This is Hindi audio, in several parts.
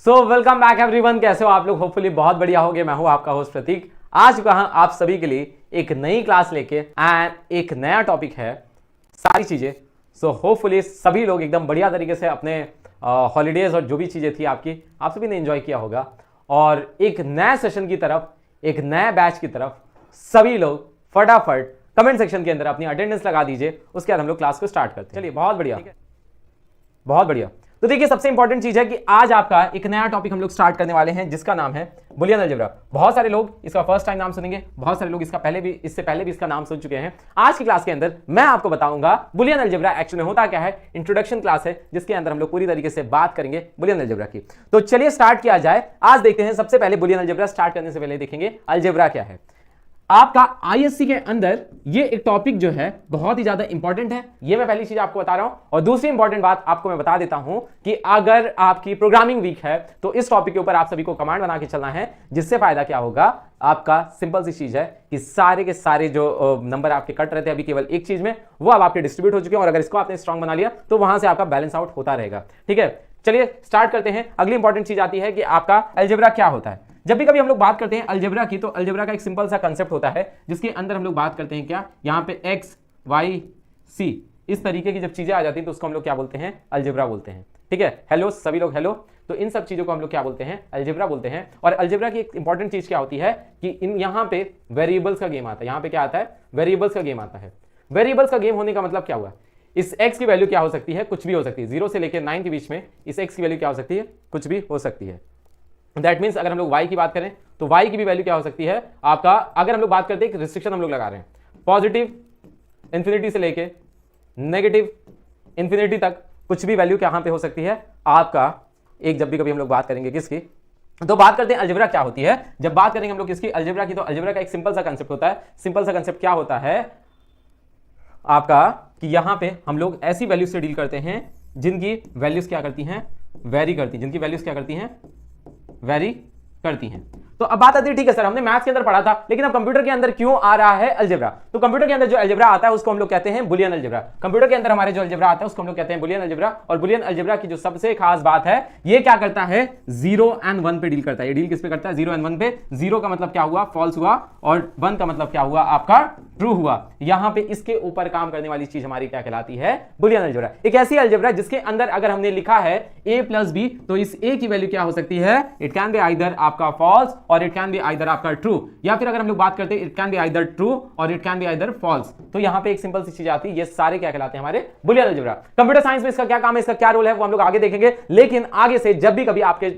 So welcome back everyone. कैसे हो आप लोग? होपफुली बहुत बढ़िया होगे। मैं हूं आपका होस्ट प्रतीक। आज चुका हूं आप सभी के लिए एक नई क्लास लेके एंड एक नया टॉपिक है सारी चीजें। सो होपफुली सभी लोग एकदम बढ़िया तरीके से अपने हॉलीडेज और जो भी चीजें थी आपकी, आप सभी ने एंजॉय किया होगा। और एक नया सेशन की तरफ, एक नया बैच की तरफ सभी लोग फटाफट कमेंट सेक्शन के अंदर अपनी अटेंडेंस लगा दीजिए। उसके बाद हम लोग क्लास को स्टार्ट करते हैं। चलिए, बहुत बढ़िया, बहुत बढ़िया। तो देखिए, सबसे इंपॉर्टेंट चीज है कि आज आपका एक नया टॉपिक हम लोग स्टार्ट करने वाले हैं जिसका नाम है बुलियन अलजेब्रा। बहुत सारे लोग इसका फर्स्ट टाइम नाम सुनेंगे, बहुत सारे लोग इससे पहले भी इसका नाम सुन चुके हैं। आज की क्लास के अंदर मैं आपको बताऊंगा बुलियन अलजेब्रा एक्चुअली में होता क्या है। इंट्रोडक्शन क्लास है जिसके अंदर हम लोग पूरी तरीके से बात करेंगे बुलियन अलजेब्रा की। तो चलिए स्टार्ट किया जाए। आज देखते हैं, सबसे पहले बुलियन अलजेब्रा स्टार्ट करने से पहले देखेंगे अलजेब्रा क्या है। आपका आईएससी के अंदर ये एक टॉपिक जो है बहुत ही ज्यादा इंपॉर्टेंट है। ये मैं पहली चीज आपको बता रहा हूं। और दूसरी इंपॉर्टेंट बात आपको मैं बता देता हूं कि अगर आपकी प्रोग्रामिंग वीक है तो इस टॉपिक के ऊपर आप सभी को कमांड बना के चलना है, जिससे फायदा क्या होगा आपका। सिंपल सी चीज है कि सारे के सारे जो नंबर आपके कट रहे थे अभी केवल एक चीज में, वो अब आपके डिस्ट्रीब्यूट हो चुके हैं। और अगर इसको आपने स्ट्रांग बना लिया तो वहां से आपका बैलेंस आउट होता रहेगा। ठीक है, चलिए स्टार्ट करते हैं। अगली इंपॉर्टेंट चीज आती है कि आपका अलजेब्रा क्या होता है। जब भी कभी हम लोग बात करते हैं अलजेब्रा की, तो अलजेब्रा का एक सिंपल सा कंसेप्ट होता है जिसके अंदर हम लोग बात करते हैं क्या, यहाँ पे एक्स वाई सी इस तरीके की जब चीजें आ जाती हैं तो उसको हम लोग क्या बोलते हैं, अलजेब्रा बोलते हैं। ठीक है, हेलो सभी लोग, हेलो। तो इन सब चीजों को हम लोग क्या बोलते हैं, अलजेब्रा बोलते हैं। और अलजेब्रा की एक इंपॉर्टेंट चीज क्या होती है कि इन यहाँ पे वेरिएबल्स का गेम आता है। यहाँ पे क्या आता है, वेरिएबल्स का गेम आता है। वेरिएबल्स का गेम होने का मतलब क्या हुआ, इस x की वैल्यू क्या हो सकती है, कुछ भी हो सकती है। 0 से लेकर 9 के बीच में इस x की वैल्यू क्या हो सकती है, कुछ भी हो सकती है। दैट मीन्स अगर हम लोग y की बात करें तो y की भी वैल्यू क्या हो सकती है आपका। अगर हम लोग बात करते हैं, रिस्ट्रिक्शन हम लोग लगा रहे हैं, पॉजिटिव इंफिनिटी से लेके नेगेटिव इंफिनिटी तक कुछ भी वैल्यू कहां पे हो सकती है आपका एक। जब भी कभी हम लोग बात करेंगे किसकी, तो बात करते हैं अलजेब्रा क्या होती है। जब बात करेंगे हम लोग किसकी, अलजेब्रा की, तो अलजेब्रा का एक सिंपल सा कंसेप्ट होता है। सिंपल सा कंसेप्ट क्या होता है आपका कि यहां पे हम लोग ऐसी वैल्यूज से डील करते हैं जिनकी वैल्यूज क्या करती हैं, वेरी करती हैं। जिनकी वैल्यूज क्या करती हैं, वेरी करती हैं। तो अब बात आती है, ठीक है सर हमने मैथ्स के अंदर पढ़ा था, लेकिन अब कंप्यूटर के अंदर क्यों आ रहा है अलजेब्रा। तो कंप्यूटर के अंदर जो अलजेब्रा आता है उसको हम लोग कहते हैं बुलियन अलजेब्रा। कंप्यूटर के अंदर हमारे जो अलजेब्रा आता है उसको हम लोग कहते हैं बुलियन अलजेब्रा। और बुलियन अलजेब्रा की जो सबसे खास बात है, ये क्या करता है, 0 एंड 1 पे डील करता है। ये डील किस पे करता है, 0 एंड 1 पे। 0 का मतलब क्या हुआ, फॉल्स हुआ, और 1 का मतलब क्या हुआ आपका, ट्रू हुआ। यहां पे इसके ऊपर काम करने वाली चीज हमारी क्या कहलाती है, बुलियन अलजेब्रा। एक ऐसी अलजेब्रा जिसके अंदर अगर हमने लिखा है a प्लस बी, तो इस a की वैल्यू क्या हो सकती है, इट कैन बी आइदर आपका फॉल्स और इट कैन बी आइदर आपका ट्रू। या फिर अगर हम लोग बात करते हैं, it can be either true और it can be either false. तो यहां पे एक सिंपल सी चीज आती है, ये सारे क्या कहलाते हैं हमारे बुलियन अलजेब्रा। कंप्यूटर साइंस में इसका क्या काम है, इसका क्या रोल है, वो हम लोग आगे देखेंगे। लेकिन आगे से जब भी कभी आपके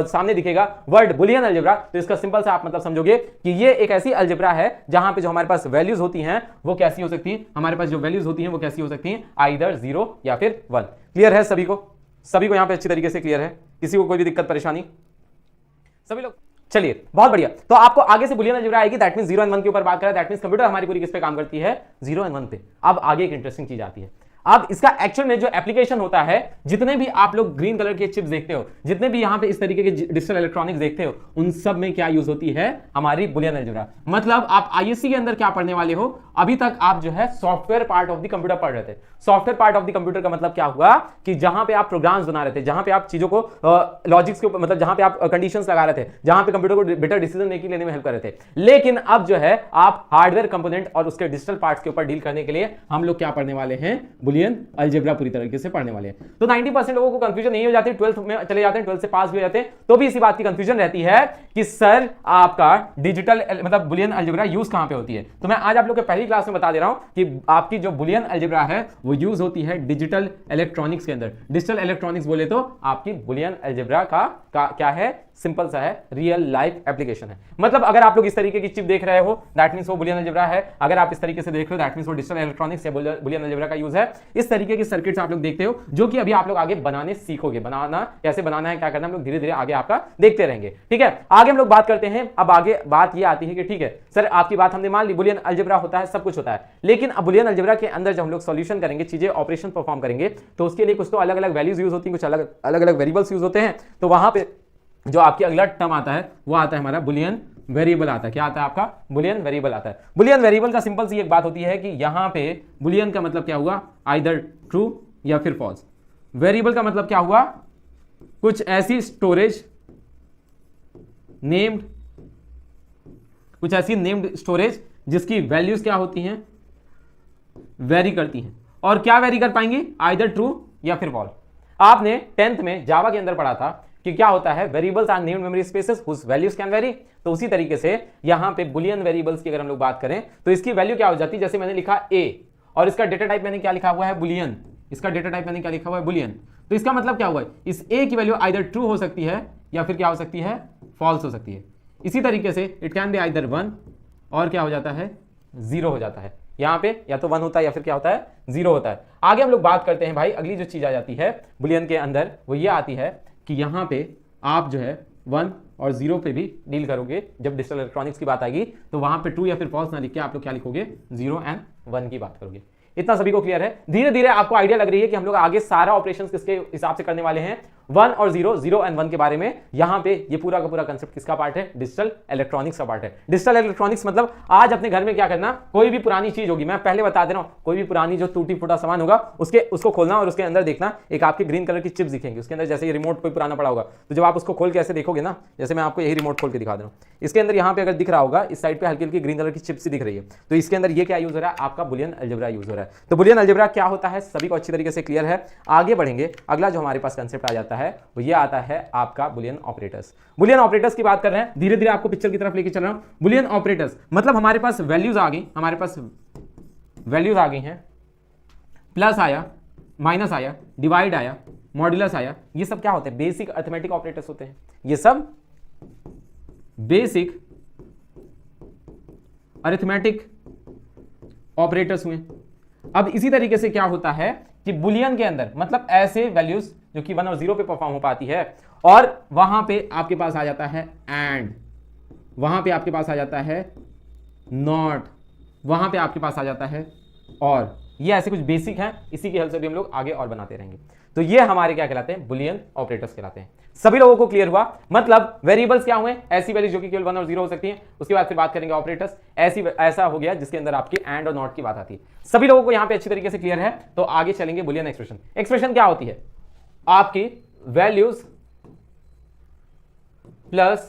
सामने दिखेगा वर्ड बुलियन अलजेब्रा, तो इसका सिंपल सा आप मतलब समझोगे कि ये एक ऐसी अलजेब्रा है जहां पे जो हमारे पास वैल्यूज होती हैं वो कैसी हो सकती है, हमारे पास जो वैल्यूज होती हैं वो कैसी हो सकती हैं, आइदर 0 या फिर 1। क्लियर है सभी को? सभी को यहां पे अच्छी तरीके से क्लियर है? किसी को कोई भी दिक्कत परेशानी? सभी लोग, चलिए बहुत बढ़िया। तो आपको आगे से बुलियन अलजेब्रा आएगी, दैट मींस 0 एंड 1 के ऊपर बात करें। दैट मींस कंप्यूटर हमारी पूरी किस पे काम करती है, 0 एंड 1 पे। अब आगे एक इंटरेस्टिंग चीज आती है। अब इसका एक्चुअल में जो एप्लीकेशन होता है, जितने भी आप लोग ग्रीन कलर के चिप्स देखते हो, जितने भी यहां पे इस तरीके के डिजिटल इलेक्ट्रॉनिक्स देखते हो, उन सब में क्या यूज होती है, हमारी बुलियन अलजेब्रा। मतलब आप आईएससी के अंदर क्या पढ़ने वाले हो, अभी तक आप जो है software part of the computer पढ़ रहे थे। Software part of the computer का मतलब क्या हुआ कि जहां पे आप प्रोग्राम्स बना रहे थे, जहां पे आप चीजों को लॉजिक्स के ऊपर, मतलब जहां पे आप कंडीशंस लगा रहे थे, जहां पे कंप्यूटर को बेटर डिसीजन मेकिंग लेने में हेल्प कर रहे थे। लेकिन अब जो है आप हार्डवेयर कंपोनेंट और उसके डिजिटल पार्ट्स के ऊपर डील करने के लिए हम लोग क्या पढ़ने वाले हैं, बुलियन अलजेब्रा पूरी तरीके से पढ़ने वाले हैं। तो 90% लोगों को कंफ्यूजन नहीं हो जाती, 12th में चले जाते हैं, 12th से पास भी हो जाते हैं, तो भी इसी बात की कंफ्यूजन रहती है कि सर आपका डिजिटल मतलब बुलियन अलजेब्रा यूज कहां पे होती है। तो मैं आज आप लोग को पहली क्लास में बता दे रहा हूं कि आपकी जो बुलियन अलजेब्रा है वो यूज होती है डिजिटल इलेक्ट्रॉनिक्स के अंदर। डिजिटल इलेक्ट्रॉनिक्स बोले तो आपकी बुलियन अलजेब्रा का क्या है, सिंपल सा है, रियल लाइफ एप्लीकेशन है। मतलब अगर आप लोग इस तरीके की चिप देख रहे हो, दैट मींस वो बुलियन अलजेब्रा है। अगर आप इस तरीके से देख रहे हो, दैट मींस वो डिजिटल इलेक्ट्रॉनिक्स या बुलियन अलजेब्रा का यूज है। इस तरीके की सर्किट्स आप लोग देखते हो, जो कि अभी आप लोग आगे बनाने सीखोगे। बनाना कैसे बनाना है, क्या करना है, हम लोग धीरे धीरे आगे आपका देखते रहेंगे। ठीक है, आगे हम लोग बात करते हैं। अब आगे बात ये आती है कि ठीक है सर, आपकी बात हमने मान ली, बुलियन अलजेब्रा होता है, सब कुछ होता है। लेकिन अब बुलियन अलजेब्रा के अंदर जब हम लोग सॉल्यूशन करेंगे, चीजें ऑपरेशन परफॉर्म करेंगे, तो उसके लिए कुछ तो अलग अलग वैल्यूज यूज होती हैं, कुछ अलग अलग वेरिएबल्स यूज होते हैं। तो वहां पे जो आपकी अगला टर्म आता है वो आता है हमारा बुलियन वेरिएबल आता है। क्या आता है आपका, बुलियन वेरिएबल आता है। बुलियन वेरिएबल का सिंपल सी एक बात होती है कि यहां पे बुलियन का मतलब क्या हुआ, आइदर ट्रू या फिर फॉल्स। वेरिएबल का मतलब क्या हुआ, कुछ ऐसी स्टोरेज नेम्ड, कुछ ऐसी नेम्ड स्टोरेज जिसकी वैल्यूज क्या होती हैं, वेरी करती हैं। और क्या वेरी कर पाएंगी, आइदर ट्रू या फिर फॉल्स। आपने 10th में जावा के अंदर पढ़ा था कि क्या होता है, variables are named memory spaces whose values can vary. तो उसी तरीके से यहां पे बुलियन वेरिएबल्स की अगर हम लोग बात करें तो इसकी वैल्यू क्या हो जाती है, जैसे मैंने लिखा a और इसका डेटा टाइप मैंने क्या लिखा हुआ है, बुलियन। इसका डेटा टाइप मैंने क्या लिखा हुआ है, बुलियन। तो इसका मतलब क्या हुआ, इस a की वैल्यू आइदर ट्रू हो सकती है या फिर क्या हो सकती है, फॉल्स हो सकती है। इसी तरीके से इट कैन बी आइदर 1 और क्या हो जाता है, 0 हो जाता है। यहां पे या तो 1 होता है या फिर क्या होता है, 0 होता है। आगे हम लोग बात करते हैं भाई, अगली जो चीज आ जाती है बुलियन के अंदर वो ये आती है कि यहां पे आप जो है 1 और 0 पे भी डील करोगे। जब डिजिटल इलेक्ट्रॉनिक्स की बात आएगी तो वहां पे ट्रू या फिर फॉल्स ना लिख के आप लोग क्या लिखोगे, 0 एंड 1 की बात करोगे। इतना सभी को क्लियर है। धीरे धीरे आपको आइडिया लग रही है कि हम लोग आगे सारा ऑपरेशंस किसके हिसाब से करने वाले हैं, 1 और 0, 0 एंड 1 के बारे में। यहां पे ये पूरा का पूरा कंसेप्ट किसका पार्ट है, डिजिटल इलेक्ट्रॉनिक्स का पार्ट है। डिजिटल इलेक्ट्रॉनिक्स मतलब आज अपने घर में क्या करना, कोई भी पुरानी चीज होगी, मैं पहले बता दे रहा हूं, कोई भी पुरानी जो टूटी फूटा सामान होगा उसको खोलना और उसके अंदर देखना एक आपके ग्रीन कलर की चिप्स दिखेंगी उसके अंदर। जैसे ये रिमोट कोई पुराना पड़ा होगा तो जब आप उसको खोल के ऐसे देखोगे ना, जैसे मैं आपको यही रिमोट खोल के दिखा दे रहा हूं, इसके अंदर यहां पे अगर दिख रहा होगा इस साइड पे हल्की हल्की ग्रीन कलर की चिप्स दिख रही है, तो इसके अंदर ये क्या यूज हो रहा है, आपका बुलियन अलजेब्रा यूज हो रहा है। तो बुलियन अलजेब्रा क्या होता है सभी को अच्छी तरीके से क्लियर है। आगे बढ़ेंगे, अगला जो हमारे पास कंसेप्ट आ जाता है वो ये आता है आपका बुलियन ऑपरेटर्स। बुलियन ऑपरेटर्स की बात कर रहे हैं, धीरे धीरे आपको पिक्चर की तरफ लेके चल रहा हूं। बुलियन ऑपरेटर्स मतलब हमारे पास वैल्यूज आ गई, हमारे पास वैल्यूज आ गई हैं, प्लस आया, माइनस आया, डिवाइड आया, मॉड्यूलस आया, ये सब क्या होते हैं, बेसिक अरिथमेटिक ऑपरेटर्स होते हैं। ये सब बेसिक अरिथमेटिक ऑपरेटर्स हुए। अब इसी तरीके से क्या होता है कि बुलियन के अंदर मतलब ऐसे वैल्यूज जो कि 1 और 0 पे परफॉर्म हो पाती है, और वहां पे आपके पास आ जाता है एंड, वहां पे आपके पास आ जाता है नॉट, वहां पे आपके पास आ जाता है और। ये ऐसे कुछ बेसिक हैं, इसी की हेल्प से भी हम लोग आगे और बनाते रहेंगे। तो ये हमारे क्या कहलाते हैं, बुलियन ऑपरेटर्स कहलाते हैं। सभी लोगों को क्लियर हुआ, मतलब वेरिएबल्स क्या हुए, ऐसी वैल्यूज जो कि केवल 1 और 0 हो सकती हैं। उसके बाद फिर बात करेंगे ऑपरेटर्स, ऐसा हो गया जिसके अंदर आपकी एंड और नॉट की बात आती है। सभी लोगों को यहां पे अच्छी तरीके से क्लियर है। तो आगे चलेंगे बुलियन एक्सप्रेशन। एक्सप्रेशन क्या होती है, आपकी वैल्यूज प्लस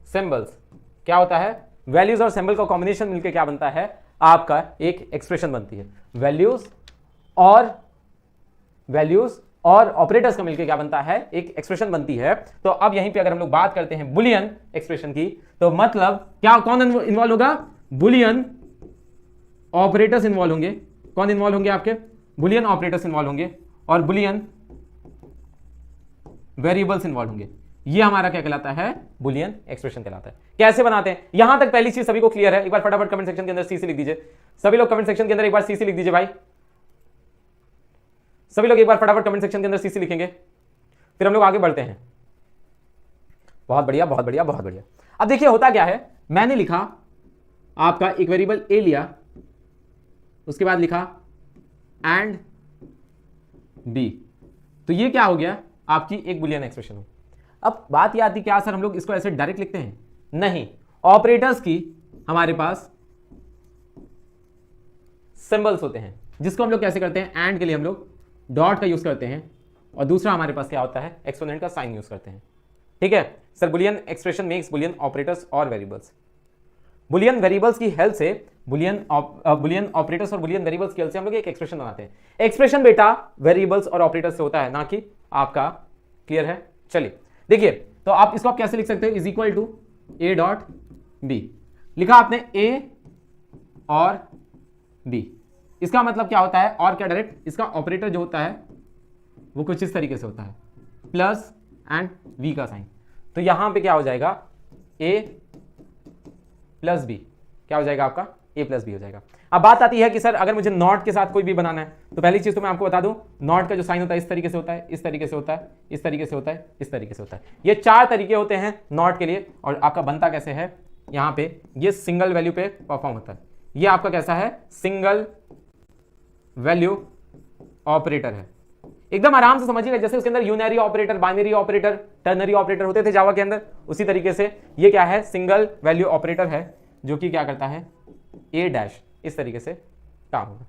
सिंबल्स, क्या होता है, वैल्यूज और सिंबल का कॉम्बिनेशन मिलकर क्या बनता है, आपका एक एक्सप्रेशन बनती है। वैल्यूज और ऑपरेटर्स का मिलकर क्या बनता है, एक एक्सप्रेशन बनती है। तो अब यहीं पे अगर हम लोग बात करते हैं बुलियन एक्सप्रेशन की, तो मतलब क्या, कौन इन्वॉल्व होगा, बुलियन ऑपरेटर्स इन्वॉल्व होंगे। कौन इन्वॉल्व होंगे, आपके बुलियन ऑपरेटर्स इन्वॉल्व होंगे और बुलियन वेरिएबल्स इन्वॉल्व होंगे। ये हमारा क्या कहलाता है, बुलियन एक्सप्रेशन कहलाता है। कैसे बनाते हैं, यहां तक पहली चीज सभी को क्लियर है। एक बार फटाफट कमेंट सेक्शन के अंदर सीसी लिख दीजिए। सभी लोग कमेंट सेक्शन के अंदर एक बार सीसी लिख दीजिए भाई। सभी लोग एक बार फटाफट कमेंट सेक्शन के अंदर सीसी लिखेंगे, फिर हम लोग आगे बढ़ते हैं। बहुत बढ़िया, बहुत बढ़िया, बहुत बढ़िया। अब देखिए होता क्या है, मैंने लिखा आपका एक वेरिएबल ए लिया, उसके बाद लिखा एंड बी, तो ये क्या हो गया, आपकी एक बुलियन एक्सप्रेशन हो। अब बात यह आती, क्या सर हम लोग इसको ऐसे डायरेक्ट लिखते हैं, नहीं, ऑपरेटर्स की हमारे पास सिंबल्स होते हैं, जिसको हम लोग कैसे करते हैं, एंड के लिए हम लोग डॉट का यूज करते हैं, और दूसरा हमारे पास क्या होता है, एक्सपोनेंट का साइन यूज करते हैं। ठीक है sir, Boolean expression makes Boolean operators और वेरिएबल्स। बुलियन वेरिएबल्स की हेल्प से बुलियन ऑपरेटर्स और बुलियन वेरिएबल्स की हेल्प से हम लोग एक एक्सप्रेशन बनाते हैं। एक्सप्रेशन बेटा वेरिएबल्स और ऑपरेटर्स से होता है, ना कि आपका। क्लियर है, चलिए देखिए, तो आप इसको आप कैसे लिख सकते हो, is equal to A dot B. लिखा आपने ए और बी, इसका मतलब क्या होता है, और क्या डायरेक्ट, इसका ऑपरेटर जो होता है वो कुछ इस तरीके से होता है, प्लस एंड वी का साइन। तो यहां पे क्या हो जाएगा, ए प्लस बी, क्या हो जाएगा आपका, ए प्लस बी हो जाएगा। अब बात आती है कि सर अगर मुझे नॉट के साथ कोई भी बनाना है, तो पहली चीज तो मैं आपको बता दूं, नॉट का जो साइन होता है इस तरीके से होता है, इस तरीके से होता है, इस तरीके से होता है, इस तरीके से होता है। ये 4 तरीके होते हैं नॉट के लिए। और आपका बनता कैसे है, यहां पे ये सिंगल वैल्यू पे परफॉर्म होता है। ये आपका कैसा है, सिंगल वैल्यू ऑपरेटर है। एकदम आराम से समझिएगा, जैसे उसके अंदर unary operator, binary operator, ternary operator होते थे जावा के अंदर, उसी तरीके से ये क्या है, सिंगल वैल्यू ऑपरेटर है, जो कि क्या करता है, ए डैश, इस तरीके से काम होगा।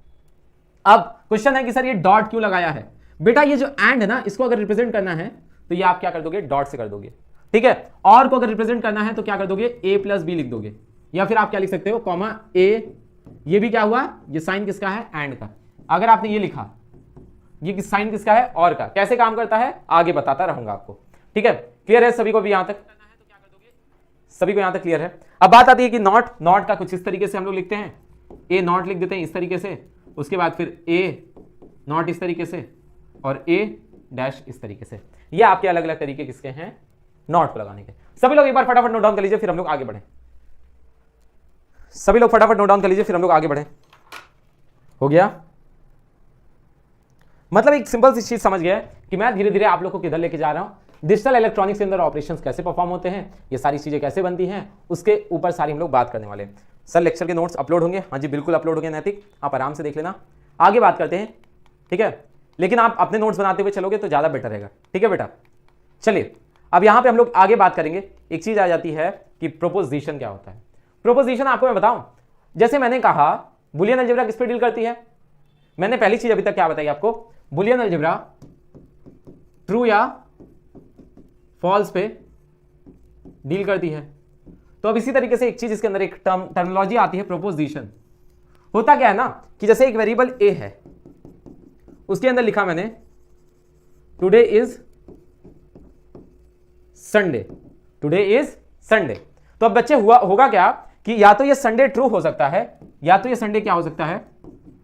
अब क्वेश्चन है कि सर ये डॉट क्यों लगाया है। बेटा ये जो एंड है ना, इसको अगर रिप्रेजेंट करना है तो ये आप क्या कर दोगे, डॉट से कर दोगे। ठीक है, और को अगर रिप्रेजेंट करना है तो क्या कर दोगे, ए प्लस बी लिख दोगे, या फिर आप क्या लिख सकते हो, कॉमा ए, ये भी क्या हुआ, ये साइन किसका है, एंड का। अगर आपने ये लिखा, ये साइन किसका है, और का। कैसे काम करता है आगे बताता रहूंगा आपको, ठीक है। क्लियर है सभी को भी यहां तक, सभी को यहां तक क्लियर है। अब बात आती है कि नॉट, नॉट का कुछ इस तरीके से हम लोग लिखते हैं, ए नॉट लिख देते हैं इस तरीके से, उसके बाद फिर ए नॉट इस तरीके से, और ए डैश इस तरीके से। ये आपके अलग अलग तरीके किसके हैं, नॉट को लगाने के। सभी लोग एक बार फटाफट नोट डाउन कर लीजिए, फिर हम लोग आगे बढ़े। सभी लोग फटाफट नोट डाउन कर लीजिए, फिर हम लोग आगे बढ़े। हो गया, मतलब एक सिंपल सी चीज समझ गया कि मैं धीरे धीरे आप लोग को किधर लेके जा रहा हूं। डिजिटल इलेक्ट्रॉनिक्स के अंदर ऑपरेशंस कैसे परफॉर्म होते हैं, ये सारी चीजें कैसे बनती हैं, उसके ऊपर सारी हम लोग बात करने वाले हैं। सर लेक्चर के नोट्स अपलोड होंगे, हाँ जी बिल्कुल अपलोड होंगे नैतिक, आप आराम से देख लेना। आगे बात करते हैं, ठीक है, लेकिन आप अपने नोट्स बनाते हुए चलोगे तो ज्यादा बेटर रहेगा, ठीक है बेटा। चलिए अब यहां पे हम लोग आगे बात करेंगे। एक चीज आ जाती है कि प्रोपोजिशन क्या होता है। प्रोपोजिशन आपको मैं बताऊं, जैसे मैंने कहा बुलियन अलजेब्रा किस पे डील करती है, मैंने पहली चीज अभी तक क्या बताई आपको, बुलियन अलजेब्रा ट्रू या फॉल्स पे डील करती है। तो अब इसी तरीके से एक चीज इसके अंदर एक टर्मिनोलॉजी आती है प्रोपोजिशन। होता क्या है ना कि जैसे एक वेरिएबल ए है, उसके अंदर लिखा मैंने today is Sunday, today is Sunday. तो अब बच्चे होगा क्या कि या तो ये संडे ट्रू हो सकता है, या तो ये संडे क्या हो सकता है,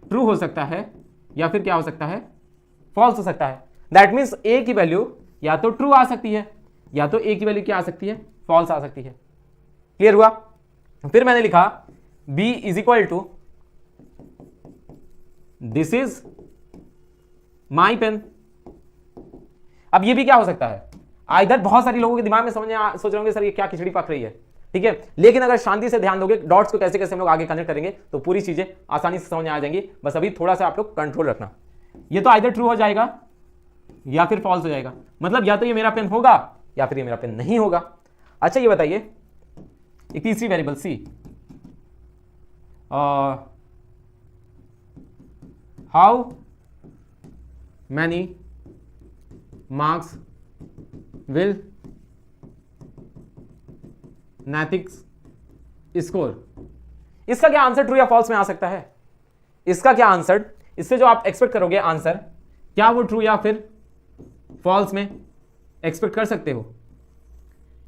ट्रू हो सकता है, या फिर क्या हो सकता है, फॉल्स हो सकता है। दैट मीन्स ए की वैल्यू या तो ट्रू आ सकती है, या तो ए की वैल्यू क्या आ सकती है, फॉल्स आ सकती है। क्लियर हुआ। फिर मैंने लिखा B is equal to this is my pen. अब ये भी क्या हो सकता है, इधर बहुत सारे लोगों के दिमाग में सोच रहे होंगे सर ये क्या खिचड़ी पक रही है, ठीक है, लेकिन अगर शांति से ध्यान दोगे डॉट्स को कैसे कैसे हम लोग आगे कनेक्ट करेंगे तो पूरी चीजें आसानी से समझ में आ जाएंगी। बस अभी थोड़ा सा आप लोग कंट्रोल रखना। ये तो आइदर ट्रू हो जाएगा या फिर फॉल्स हो जाएगा, मतलब या तो ये मेरा पेन होगा या फिर ये मेरा पेन नहीं होगा। अच्छा ये बताइए, एक तीसरी variable C, how many marks will नैतिक्स स्कोर, इसका क्या आंसर ट्रू या फॉल्स में आ सकता है, इसका क्या आंसर, इससे जो आप एक्सपेक्ट करोगे आंसर, क्या वो ट्रू या फिर फॉल्स में एक्सपेक्ट कर सकते हो,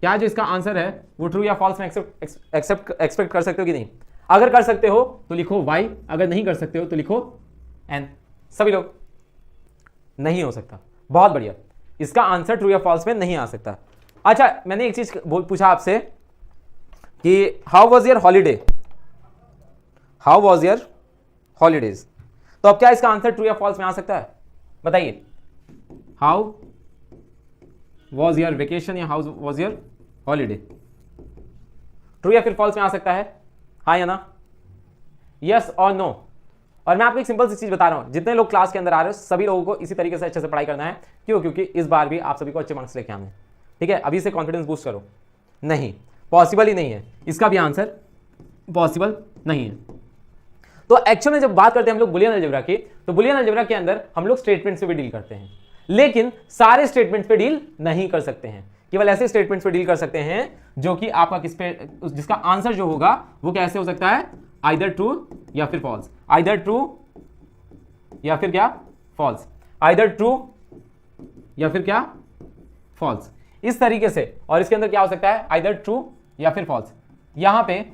क्या जो इसका आंसर है वो ट्रू या फॉल्स में एक्सपेक्ट कर सकते हो कि नहीं। अगर कर सकते हो तो लिखो y, अगर नहीं कर सकते हो तो लिखो n। सभी लोग नहीं हो सकता, बहुत बढ़िया, इसका आंसर ट्रू या फॉल्स में नहीं आ सकता। अच्छा मैंने एक चीज पूछा आपसे कि how was your holiday, how was your holidays, तो अब क्या इसका आंसर ट्रू या फॉल्स में आ सकता है, बताइए। हाउ वॉज योर वेकेशन या how was your holiday, true या फिर फॉल्स में आ सकता है, हाँ या ना, यस और नो। और मैं आपको एक सिंपल सी चीज बता रहा हूं, जितने लोग क्लास के अंदर आ रहे हो सभी लोगों को इसी तरीके से अच्छे से पढ़ाई करना है। क्यों, क्योंकि इस बार भी आप सभी को अच्छे मार्क्स लेके आने, ठीक है। अभी से कॉन्फिडेंस बूस्ट करो, नहीं पॉसिबल ही नहीं है, इसका भी आंसर पॉसिबल नहीं है। तो एक्चुअल में जब बात करते हैं हम लोग बुलियन अलजेब्रा की, तो बुलियन अलजेब्रा के अंदर हम लोग स्टेटमेंट्स पे भी डील करते हैं, लेकिन सारे स्टेटमेंट्स पे डील नहीं कर सकते हैं, केवल ऐसे स्टेटमेंट्स पे डील कर सकते हैं जो कि आपका किस पे, जिसका आंसर जो होगा वो कैसे हो सकता है, आइदर ट्रू या फिर फॉल्स, आइदर ट्रू या फिर क्या फॉल्स, आइदर ट्रू या फिर क्या फॉल्स, इस तरीके से। और इसके अंदर क्या हो सकता है, आइदर ट्रू या फिर फॉल्स। यहां पे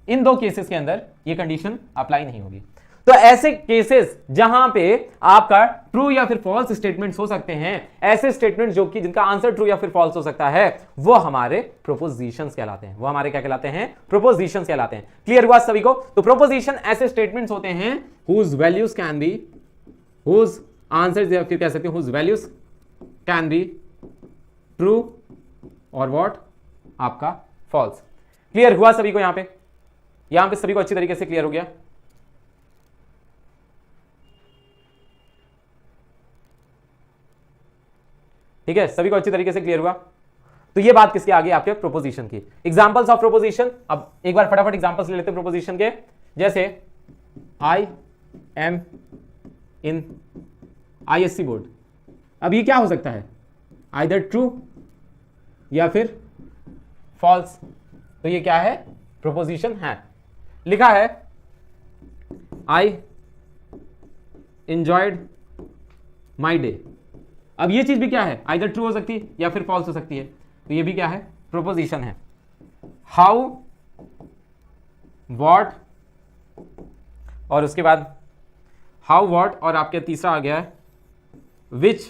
इन दो केसेस के अंदर ये कंडीशन अप्लाई नहीं होगी। तो ऐसे केसेस जहां पे आपका ट्रू या फिर फॉल्स स्टेटमेंट्स हो सकते हैं, ऐसे स्टेटमेंट्स जो कि जिनका आंसर ट्रू या फिर फॉल्स हो सकता है, वो हमारे प्रोपोजिशंस कहलाते हैं, वो हमारे क्या कहलाते हैं, प्रोपोजिशंस कहलाते हैं। क्लियर हुआ सभी को। तो प्रोपोजिशन ऐसे स्टेटमेंट्स होते हैं whose values can be, whose answers या फिर कह सकते हैं whose values can be true और व्हाट आपका फॉल्स। क्लियर हुआ सभी को। यहां पे सभी को अच्छी तरीके से क्लियर हो गया। ठीक है, सभी को अच्छी तरीके से क्लियर हुआ। तो ये बात किसकी आ गई, आपके प्रोपोजिशन की। एग्जांपल्स ऑफ प्रोपोजिशन, अब एक बार फटाफट एग्जांपल्स ले लेते हैं प्रोपोजिशन के। जैसे I am in ISC board. अब ये क्या हो सकता है, आइदर ट्रू या फिर फॉल्स। तो ये क्या है, प्रोपोजिशन है। लिखा है आई एंजॉयड माई डे। अब ये चीज भी क्या है, आइदर ट्रू हो सकती है या फिर फॉल्स हो सकती है, तो ये भी क्या है, प्रोपोजिशन है। हाउ, वॉट, और उसके बाद हाउ, वॉट, और आपके तीसरा आ गया है विच।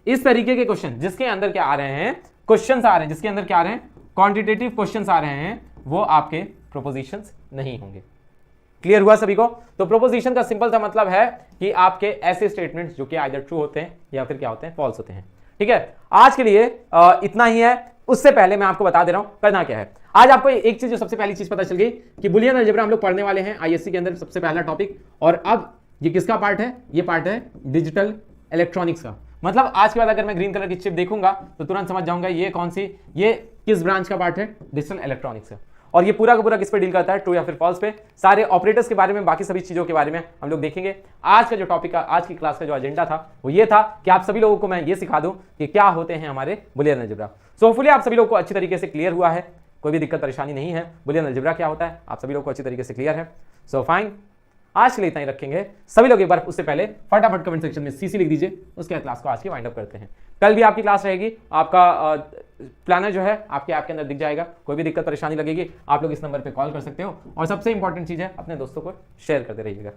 इस तरीके के क्वेश्चन जिसके अंदर क्या आ रहे हैं, क्वेश्चंस आ रहे हैं जिसके अंदर क्या आ रहे हैं, क्वांटिटेटिव क्वेश्चंस आ रहे हैं, वो आपके प्रोपोजिशंस नहीं होंगे। क्लियर हुआ सभी को? तो प्रोपोजिशन का सिंपल सा मतलब है कि आपके ऐसे स्टेटमेंट्स जो कि आइदर ट्रू होते हैं या फिर क्या होते हैं, फॉल्स होते हैं। ठीक है, आज के लिए इतना ही है। उससे पहले मैं आपको बता दे रहा हूं करना क्या है। आज आपको एक चीज, जो सबसे पहली चीज पता चल गई कि बुलियन अलजेब्रा हम लोग पढ़ने वाले हैं आईएससी के अंदर, सबसे पहला टॉपिक। और अब ये किसका पार्ट है, ये पार्ट है डिजिटल इलेक्ट्रॉनिक्स का। मतलब आज के बाद अगर मैं ग्रीन कलर की चिप देखूंगा तो तुरंत समझ जाऊंगा ये कौन सी, ये किस ब्रांच का पार्ट है, डिजिटल इलेक्ट्रॉनिक्स का। और ये पूरा का पूरा किस पे डील करता है, ट्रू या फिर फॉल्स पे। सारे ऑपरेटर्स के बारे में, बाकी सभी चीजों के बारे में हम लोग देखेंगे। आज का जो टॉपिक का, आज की क्लास का जो एजेंडा था वो ये था कि आप सभी लोगों को मैं ये सिखा दूं कि क्या होते हैं हमारे बुलियन अलजेब्रा। सो होपफुली आप सभी लोगों को अच्छी तरीके से क्लियर हुआ है, कोई भी दिक्कत परेशानी नहीं है। बुलियन अलजेब्रा क्या होता है आप सभी लोगों को अच्छी तरीके से क्लियर है। सो फाइन, आज के लिए इतना ही रखेंगे सभी लोग। एक बार उससे पहले फटाफट कमेंट सेक्शन में सीसी लिख दीजिए, उसके बाद क्लास को आज की वाइंड अप करते हैं। कल भी आपकी क्लास रहेगी, आपका प्लानर जो है आपके ऐप के अंदर दिख जाएगा। कोई भी दिक्कत परेशानी लगेगी आप लोग इस नंबर पे कॉल कर सकते हो। और सबसे इंपॉर्टेंट चीज है, अपने दोस्तों को शेयर करते रहिएगा।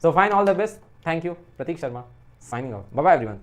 So fine, all the best, thank you. Prateek Sharma signing out, bye bye everyone.